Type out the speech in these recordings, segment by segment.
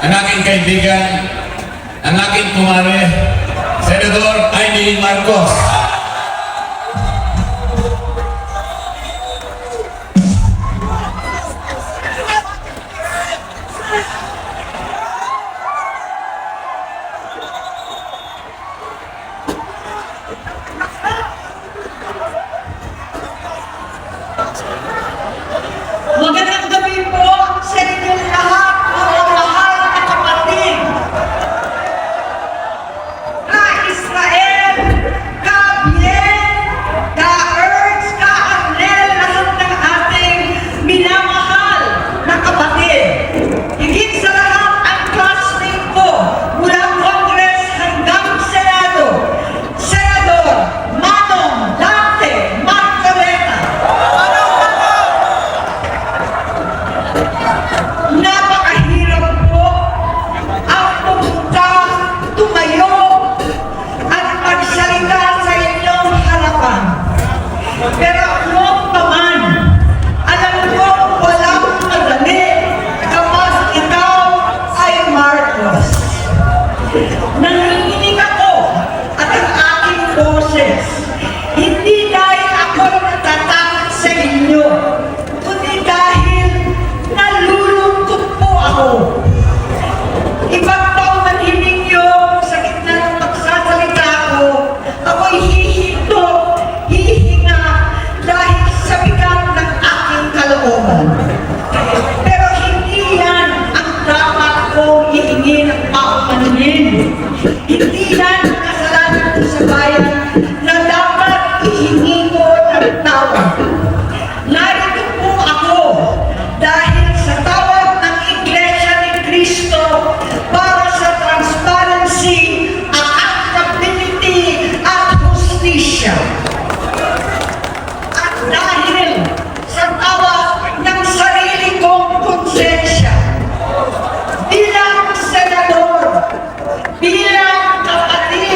ang aking kaibigan, ang aking kumare, Senador Amy Marcos. Magandang gabi po sa inyong lahat, mga mahal na kapatid. Ka-Israel, ka-Bien, ka-Erz, ka-Arnel, lahat ng ating minamahal na kapatid. Higit sa lahat ang classmate ko mula Congress hanggang Senado, Senador Manong Dante Marcoleta. Napakahirap po ang pumunta, tumayo, at magsalita sa inyong harapan. Pero noong paman, alam ko walang madali kapag ikaw ay Marcos. Nanginginig ako at ang aking boses, hindi dahil ako natatakot sa inyo, kundi dahil nalulungkot po ako. Ibang taong manhiling nyo sa gitna ng magsasalita ko, ako'y hihinto, hihinga dahil sa bigat ng aking kalooban. Pero hindi yan ang dapat kong ihingi ng paumanhin. Hindi yan ang kasalanan ko sa bayan na dapat ihingi ko ng tawad. Narito po ako dahil sa tawag ng Iglesia ni Cristo para sa transparency, accountability at justisya. At dahil sa tawag ng sarili kong konsensya, bilang senador, bilang kapatid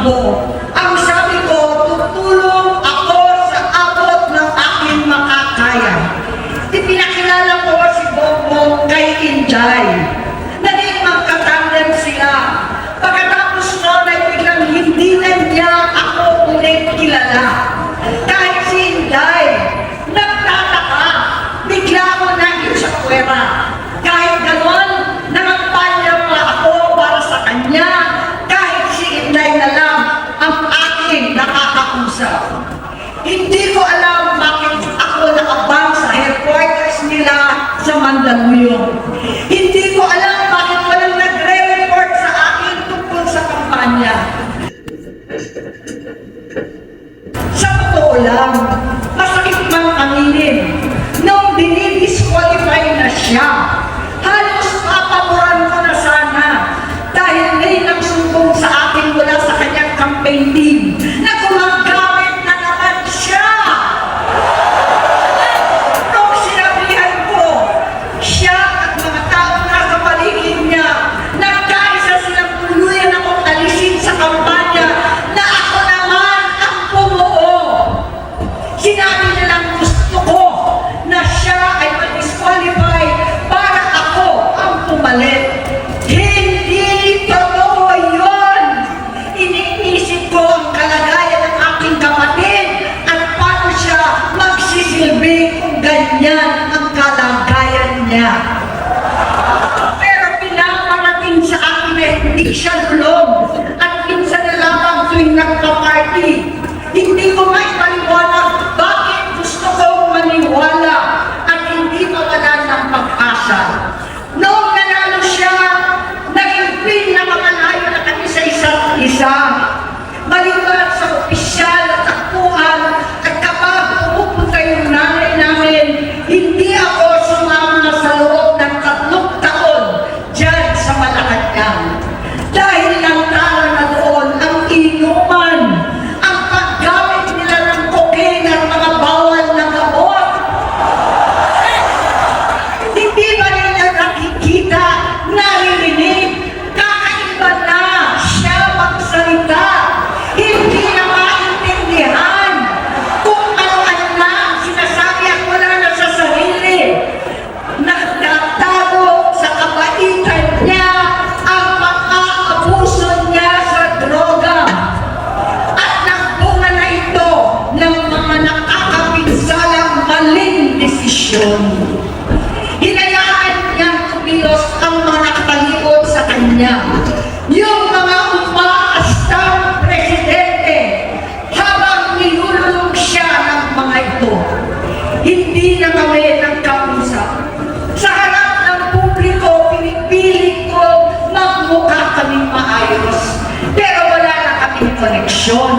tumakbo. Ang sabi ko, tutulong ako sa abot ng aking makakaya. Ipinakilala ko si Bongbong kay Inday. Naging magkatandem sila. Pagkatapos noon ay biglang hindi na niya ako ulit kilala. Kahit si Inday, nagtataka, bigla ako naging sa kwera. Kahit ganon, nangampanya pa ako para sa kanya, kahit si Inday na lang ang aking nakakausap. Hindi ko alam bakit ako nakabang sa headquarters nila sa Mandaluyong. Hindi ko alam bakit walang nagre-report sa akin tungkol sa kampanya. Sa totoo lang, masakit mang aminin, nung dinidisqualify na siya, halos papaboran ko na sana dahil may nagsumbong sa akin mula sa kanyang campaign team na gumagamit na naman siya. Nung sinabihan ko, siya at mga taong nasa paligid niya, nagkaisa silang tuluyan akong alisin sa kampanya na ako naman ang bumuo. Sinabi nilang gusto ko na siya ay ma-disqualify para ako ang pumalit. Hindi totoo yun! Iniisip ko ang kalagayan ng aking kapatid at paano siya magsisilbi kung ganyan ang kalagayan niya. Pero pinaparating sa akin na hindi siya lulong at minsan na lamang tuwing nagpa-party. Hindi ko maipaliwanag bakit gusto kong maniwala at hindi mawalan ng pag-asa. Noong nanalo siya, naging pinakamalayo na kami sa isa't isa. Maliban sa opisyal at takbuhan at kapag pumupunta yung nanay namin, hindi ako sumama sa loob ng 3 taon dyan sa Malacanang. Dahil lantaran na doon ang inuman, ang paggamit nila ng cocaine at mga bawal na gamot. Hindi ba nila nakikita, naririnig, kakaiba na siya magsalita, hindi na maintindihan kung ano-ano na ang sinasabi at wala na sa sarili. Nagtatago sa kabaitan niya ang pag-aabuso niya sa droga. At nagbunga na ito ng mga nakakapinsalang maling desisyon. Hinayaan niyang kumilos ang mga nakatalikod sa kanya. Yung mga umaastang presidente habang nilululong siya ng mga ito. Hindi na kami nagkausap. Sa harap ng publiko, pinipilit ko magmukha kaming maayos. Pero wala na kaming koneksyon.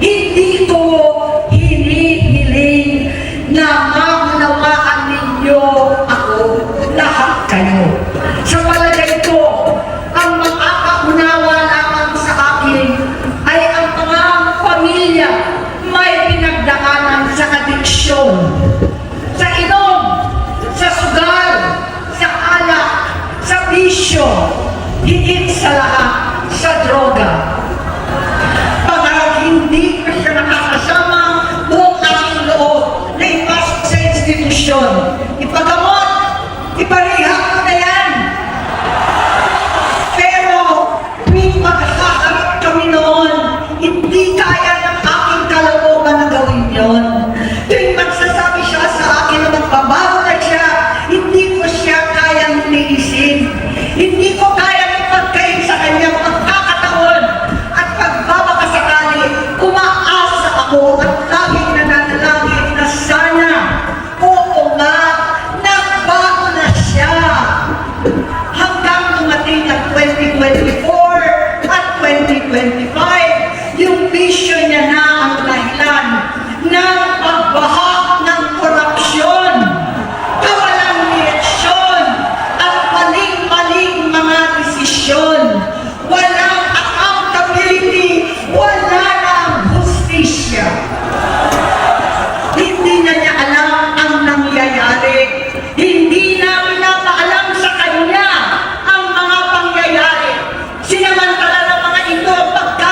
Hindi ko hinihiling na maunawaan ninyo ako, lahat kayo. Sa palagay ko, ang makakaunawa lamang sa akin ay ang mga pamilya may pinagdaanan sa adiksyon, sa inom, sa sugal, sa alak, sa bisyo, higit sa lahat, sa droga. Pagkat hindi pa siya nakakasama buong aking loob na ipasok sa institusyon, ipagamot, iparehab ko na yan. Pero tuwing magkakaharap kami noon, hindi kaya ng aking kalooban na gawin yon. Tuwing magsasabi siya sa akin na magbabago na siya, hindi ko siya kayang iniisip. Hindi ko kayang ipagkain sa kanyang pagkakataon at pagbabakasakali, umaasa ako at laging nananalangin na sana, oo nga, nagbago na siya. Hanggang dumating ang 2024 at 2025, yung bisyo niya na ang dahilan ng pagbahak ng korupsyon, kawalang direksyon, at maling-maling mga desisyon. Walang accountability, wala nang hustisya. Hindi na niya alam ang nangyayari. Hindi na pinapaalam sa kanya ang mga pangyayari. Sinamantala ng mga ito pagka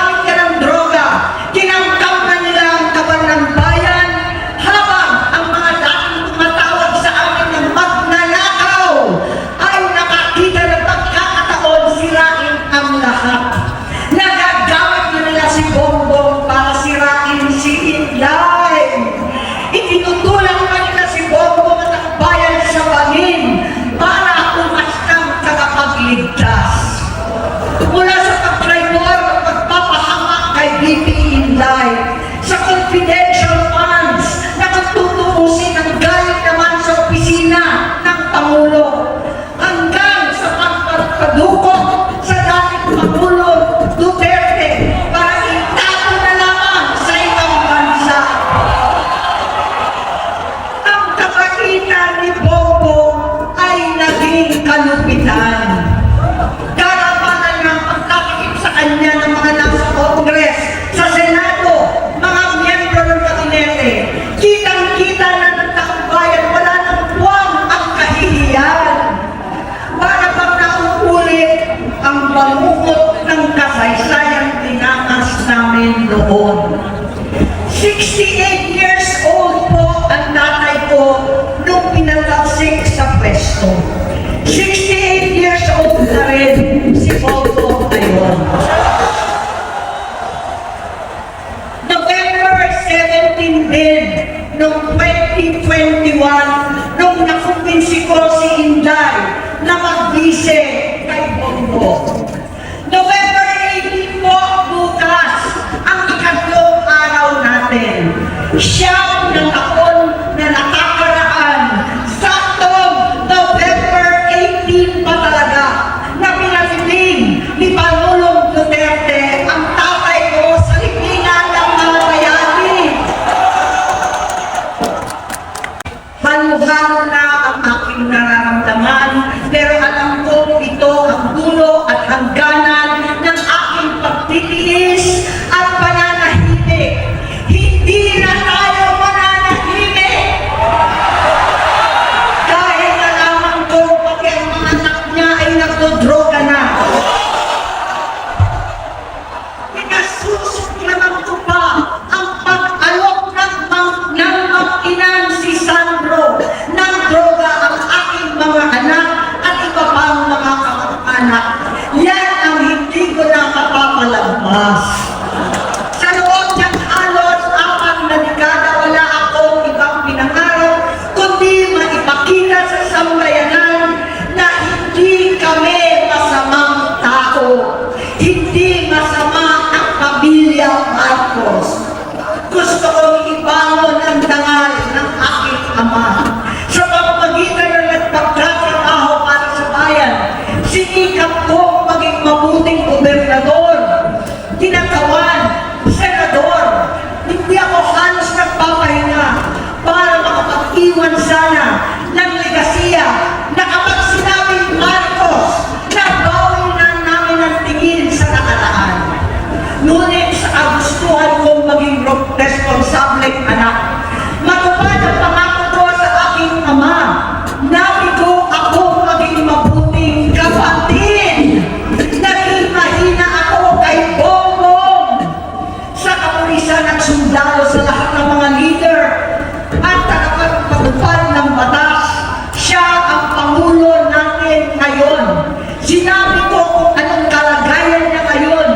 Siyam na taon na nakakaraan, saktong November 18 pa talaga, na pinasiling ni Pangulong Duterte ang tatay ko sa libingan ng mga bayani. Halo-halo na ang aking nararamdaman, pero alam ko ito ang dulo at hangganan ng aking pagtitiis at pananahimik. Hindi na tayo mananahimik! Dahil nalaman ko pati ang mga anak niya ay nagdodroga na. Pinasusuklaman ko pa ang pag-alok ng mag-inang si Sandro ng droga ang aking mga anak at iba pang mga kamag-anak. Yan ang hindi ko na mapapalabas. Sa loob ng halos 4 na dekada, wala akong ibang pinangarap kundi maipakita sa sambayanan na hindi kami masamang tao. Hindi masama ang pamilya Marcos. Gusto kong ibangon ang dangal ng aking ama. Sa pamamagitan ng nagpagtatrabaho para sa bayan, sinikap kong maging mabuting gobernador, tinatawan, senador. Hindi ako halos nagpapahinga para makapag-iwan sana ng legasiya na kapag sinabing Marcos, nabawi na namin ang tingin sa nakaraan. Ngunit sa kagustuhan kong maging responsableng anak, matupad ang pangako ko sa aking ama, nabigo ako maging mabuting kapatid. Naging mahina ako kay Bongbong sa kapulisan at sundalo sa lahat ng mga leader at tagapagpatupad ng batas. Siya ang Pangulo natin ngayon. Sinabi ko kung anong kalagayan niya ngayon.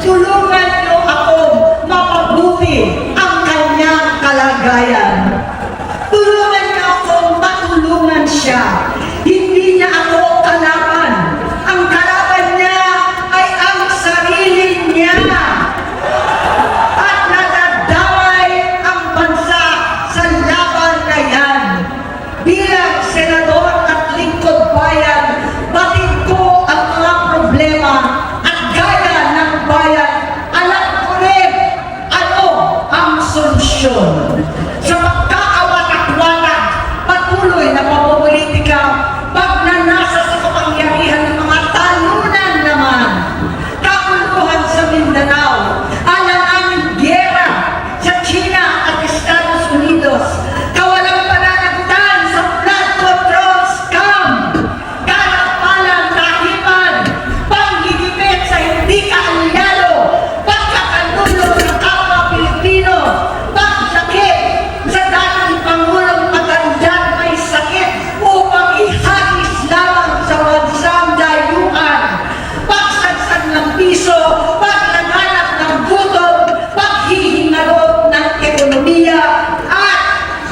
Tulungan niyo ako mapabuti ang kanyang kalagayan. Tulungan niyo ako matulungan siya. Hindi niya ako kalaban. Ang kalaban niya ay ang sarili niya. At nadadamay ang bansa sa laban na yan. Bilang senador at lingkod bayan, batid ko ang mga problema at gaya ng bayan, alam ko rin ano ang solusyon. Sa pagkakawatak-watak, patuloy na pamumulitika, pag nanasa sa kapangyarihan ng mga talunan naman, kakuluhan sa Mindanao, alanganing giyera sa China at Estados Unidos, kawalang pananagutan sa flood control scam, karapalang tahipan, panggigipit sa hindi kaalyado, pagkakanulog ng kapwa Pilipino, pagsakit sa dating Pangulong matandang may sakit upang ihagis lamang sa bansang dayuhan, pagsagsag ng piso, paglaganap ng gutom, paghihingalot ng ekonomiya, at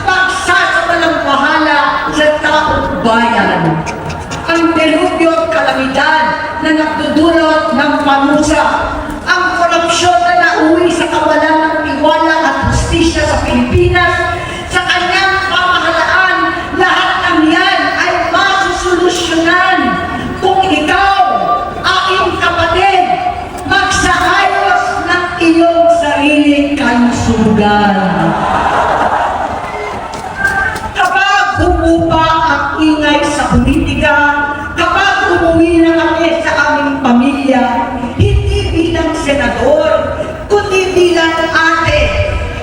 pagsasabalang bahala sa taong bayan. Ang delubyo at kalamidad na nagdudulot ng panusa, ang korupsyon na nauwi sa kawalan ng tiwala at hustisya sa Pilipinas, sa kanyang pamahalaan, lahat ng yan ay masusolusyonan kung ikaw, aking kapatid, magsaayos ng iyong sariling kalusugan. Kapag humupa ang ingay sa politika, kapag umuwi na kami sa aming pamilya, hindi bilang senador, kundi bilang ate,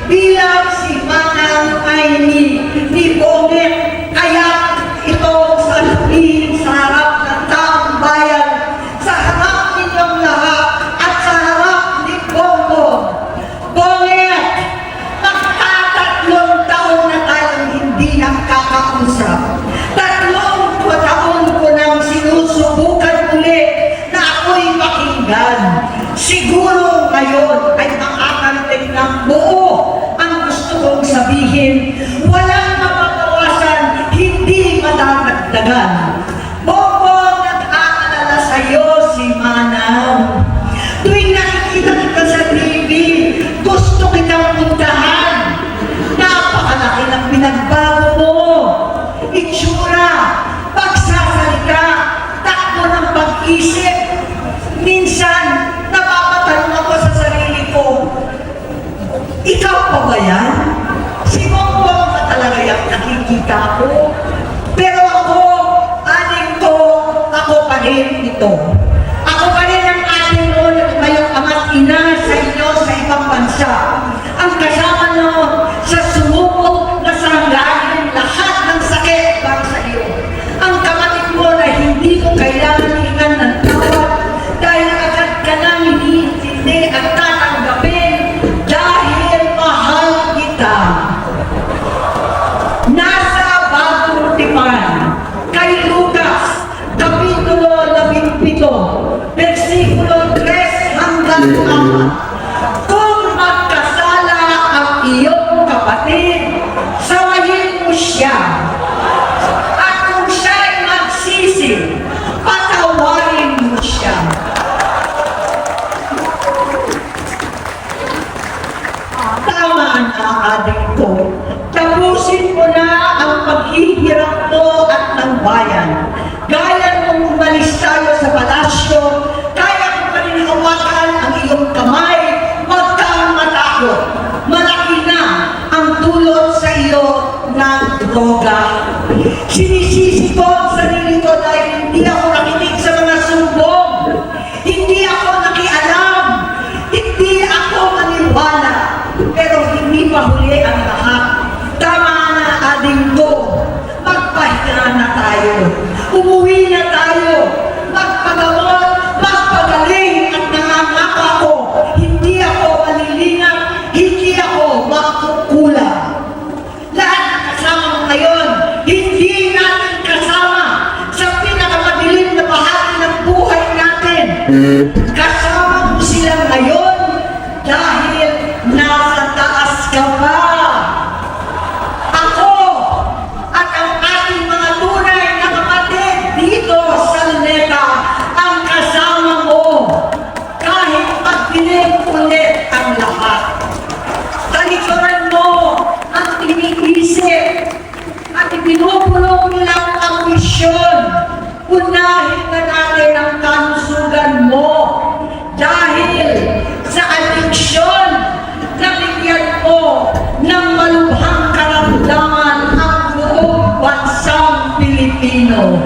bilang si Manang Aimee ni Bonget, kaya ito sasabihin sa harap ng taong bayan, sa harap ninyong lahat at sa harap ni Bongbong. Bonget, magtatatlong taon na tayong hindi nakakausap. 3 taon ko nang sinusubukan ulit na ako'y pakinggan. Siguro ngayon ay makakarating ng buo ang gusto kong sabihin. Walang mapapawasan makita ako. Pero ako, aling ko, ako pa rin ito. Ako pa rin ang ating noon at ngayong ama't ina sa inyo sa ibang bansa. Ang kasama nyo sa sumubok na sanggahin lahat ng sakit para sa iyo. Ang kapatid mo na hindi ko kailangan hingan ng tawad dahil agad ka nang iniintindi at tatanggapin dahil mahal kita. Nasa Bagong Tipan, kay Lucas, Kapitulo 17, versikulo 3 hanggang 4. Kung magkasala ang iyong kapatid, sawayin mo siya. At kung siya'y magsisi, patawarin mo siya. Tama na, adik ko. Tapusin mo na ang paghihirap mo at ng bayan. Gaya nung umalis tayo sa palasyo, kaya ko pa rin hawakan ang iyong kamay. Huwag kang matakot. Malaki na ang dulot sa iyo ng droga. Sinisisi ko ang sarili ko dahil hindi ako nakinig sa mga sumbong. Hindi ako nakialam. Hindi ako maniwala. Pero hindi pa huli ang lahat. Tama na, ading ko. Magpahinga na tayo. Umuwi na tayo. Magpagamot, magpagaling at nangangako ako. Hindi ako malilinang, hindi ako makukulang. Lahat ng kasama mo ngayon, hindi natin kasama sa pinakamadilim na bahagi ng buhay natin. Kasama mo sila ngayon dahil nasa taas ka pa. Ako at ang ating mga tunay na kapatid dito sa Luneta ang kasama mo kahit magdilim ulit ang lahat. Talikuran mo ang iniisip at ipinupulong lang ang misyon. Unahin na natin ang kalusugan mo dahil sa adiksyon nabigyan mo ng malubhang karamdaman ang buong bansang Pilipino.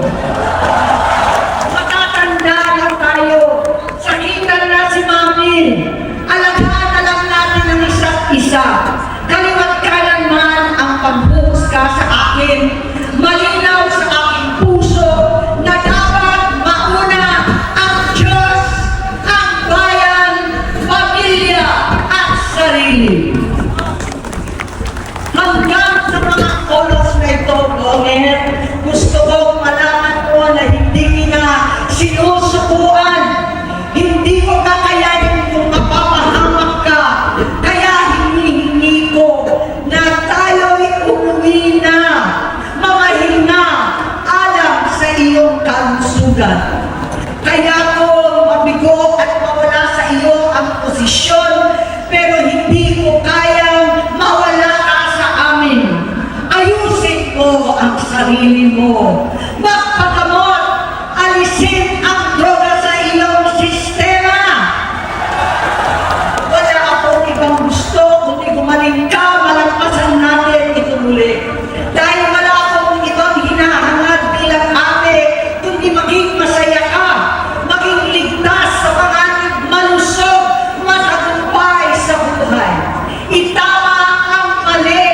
Matatanda na tayo, sakitan na si Mami, alagaan na lang natin ang isa't isa. Kaliwat kanan man ang pagbuhusga sa akin, malinaw sa aking puso na dapat mauna ang Diyos, ang bayan, pamilya at sarili. Hanggang sa mga oras na ito, Gomer, gusto kong malaman mo na hindi na sinusukuan. Hindi ko kakayanin kung mapapahamak ka. Kaya hinihingi ko na tayo'y umuwi na, mamahinga, alam sa iyong kalusugan. Kaya ko mabigo at mawala sa iyo ang posisyon, pero hindi ko kayang mawala ka sa amin. Ayusin mo ang sarili mo. Magpagamot, alisin ang droga sa iyong sistema. Wala akong ibang gusto kundi gumaling ka, malagpasan natin ito muli. Dahil wala akong ibang hinahangad bilang ate, kundi maging masaya ka, maging ligtas sa panganib, malusog, matagumpay sa buhay. Itama ang mali,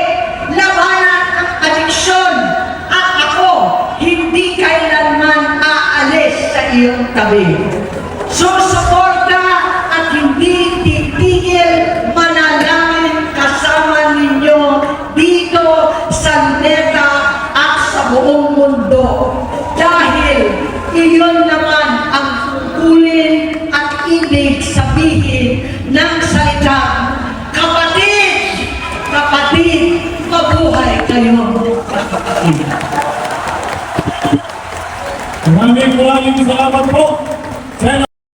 labanan ang adiksyon, at ako hindi kailanman aalis sa iyong tabi. Susuporta at hindi titigil manalangin kasama ninyo dito sa Luneta at sa buong mundo. Dahil iyon naman ang tungkulin at ibig sabihin ng salitang kapatid, kapatid, mabuhay kayo, kapatid. Maraming salamat po.